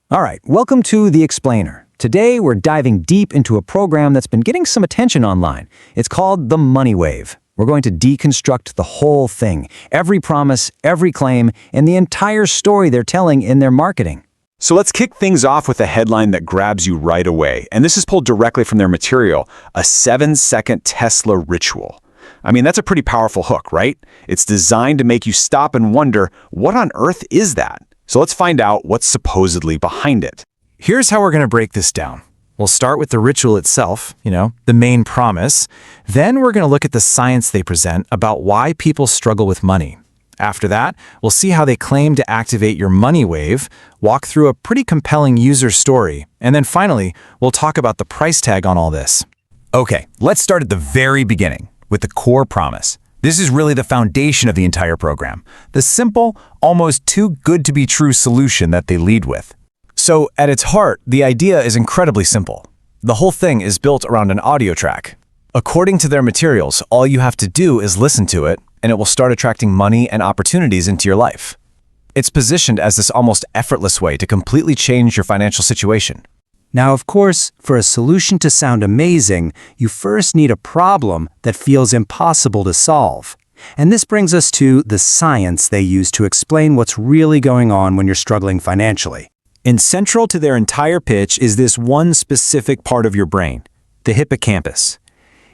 All right, welcome to The Explainer. Today, we're diving deep into a program that's been getting some attention online. It's called the Money Wave. We're going to deconstruct the whole thing, every promise, every claim, and the entire story they're telling in their marketing. So let's kick things off with a headline that grabs you right away. And this is pulled directly from their material, a 7-second Tesla ritual. I mean, that's a pretty powerful hook, right? It's designed to make you stop and wonder, what on earth is that? So let's find out what's supposedly behind it. Here's how we're going to break this down. We'll start with the ritual itself, the main promise. Then we're going to look at the science they present about why people struggle with money. After that, we'll see how they claim to activate your money wave, walk through a pretty compelling user story, and then finally, we'll talk about the price tag on all this. Okay, let's start at the very beginning with the core promise. This is really the foundation of the entire program, the simple, almost too good to be true solution that they lead with. So at its heart, the idea is incredibly simple. The whole thing is built around an audio track. According to their materials, all you have to do is listen to it, and it will start attracting money and opportunities into your life. It's positioned as this almost effortless way to completely change your financial situation. Now, of course, for a solution to sound amazing, you first need a problem that feels impossible to solve. And this brings us to the science they use to explain what's really going on when you're struggling financially. And central to their entire pitch is this one specific part of your brain, the hippocampus.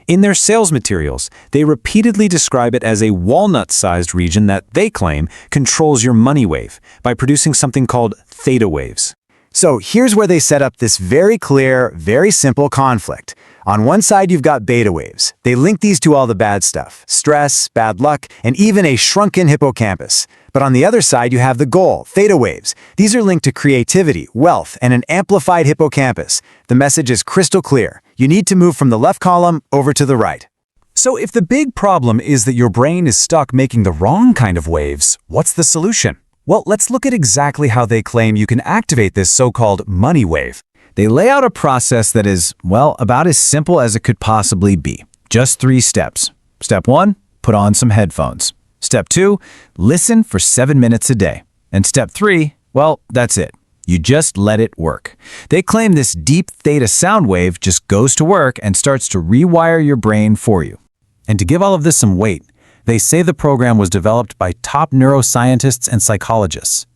In their sales materials, they repeatedly describe it as a walnut-sized region that they claim controls your money wave by producing something called theta waves. So here's where they set up this very clear, very simple conflict. On one side, you've got beta waves. They link these to all the bad stuff, stress, bad luck, and even a shrunken hippocampus. But on the other side, you have the goal, theta waves. These are linked to creativity, wealth, and an amplified hippocampus. The message is crystal clear. You need to move from the left column over to the right. So if the big problem is that your brain is stuck making the wrong kind of waves, what's the solution? Well, let's look at exactly how they claim you can activate this so-called money wave. They lay out a process that is, well, about as simple as it could possibly be. Just 3 steps. Step 1, put on some headphones. Step 2, listen for 7 minutes a day. And step 3, well, that's it. You just let it work. They claim this Deep Theta sound wave just goes to work and starts to rewire your brain for you. And to give all of this some weight, they say the program was developed by top neuroscientists and psychologists.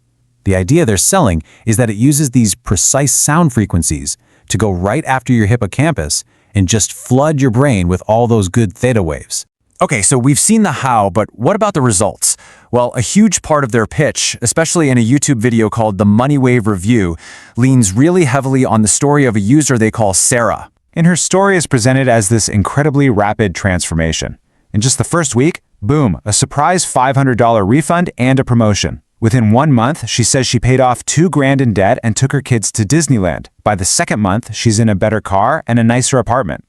The idea they're selling is that it uses these precise sound frequencies to go right after your hippocampus and just flood your brain with all those good theta waves. Okay, so we've seen the how, but what about the results? Well, a huge part of their pitch, especially in a YouTube video called The Money Wave Review, leans really heavily on the story of a user they call Sarah. And her story is presented as this incredibly rapid transformation. In just the first week, boom, a surprise $500 refund and a promotion. Within 1 month, she says she paid off $2,000 in debt and took her kids to Disneyland. By the second month, she's in a better car and a nicer apartment.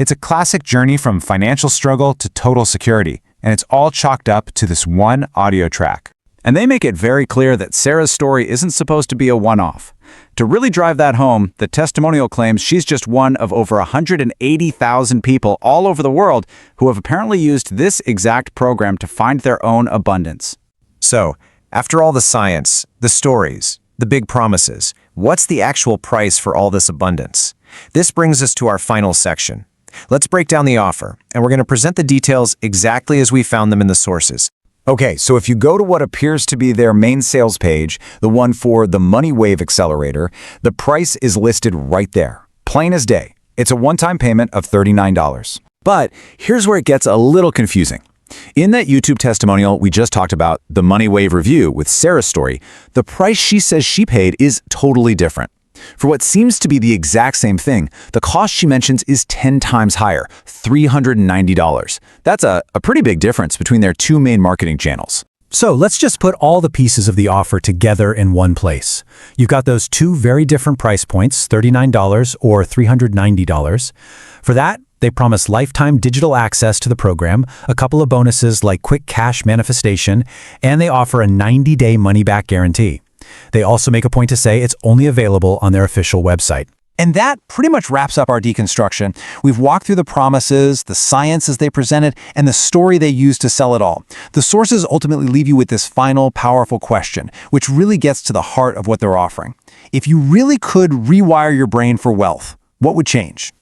It's a classic journey from financial struggle to total security, and it's all chalked up to this one audio track. And they make it very clear that Sarah's story isn't supposed to be a one-off. To really drive that home, the testimonial claims she's just one of over 180,000 people all over the world who have apparently used this exact program to find their own abundance. So, after all the science, the stories, the big promises, what's the actual price for all this abundance? This brings us to our final section. Let's break down the offer, and we're going to present the details exactly as we found them in the sources. Okay, so if you go to what appears to be their main sales page, the one for the Money Wave Accelerator, the price is listed right there, plain as day. It's a one-time payment of $39. But here's where it gets a little confusing. In that YouTube testimonial we just talked about, the Money Wave Review with Sarah's story, the price she says she paid is totally different. For what seems to be the exact same thing, the cost she mentions is 10 times higher, $390. That's a pretty big difference between their 2 main marketing channels. So let's just put all the pieces of the offer together in one place. You've got those 2 very different price points, $39 or $390. For that, they promise lifetime digital access to the program, a couple of bonuses like quick cash manifestation, and they offer a 90-day money-back guarantee. They also make a point to say it's only available on their official website. And that pretty much wraps up our deconstruction. We've walked through the promises, the science as they presented, and the story they used to sell it all. The sources ultimately leave you with this final, powerful question, which really gets to the heart of what they're offering. If you really could rewire your brain for wealth, what would change?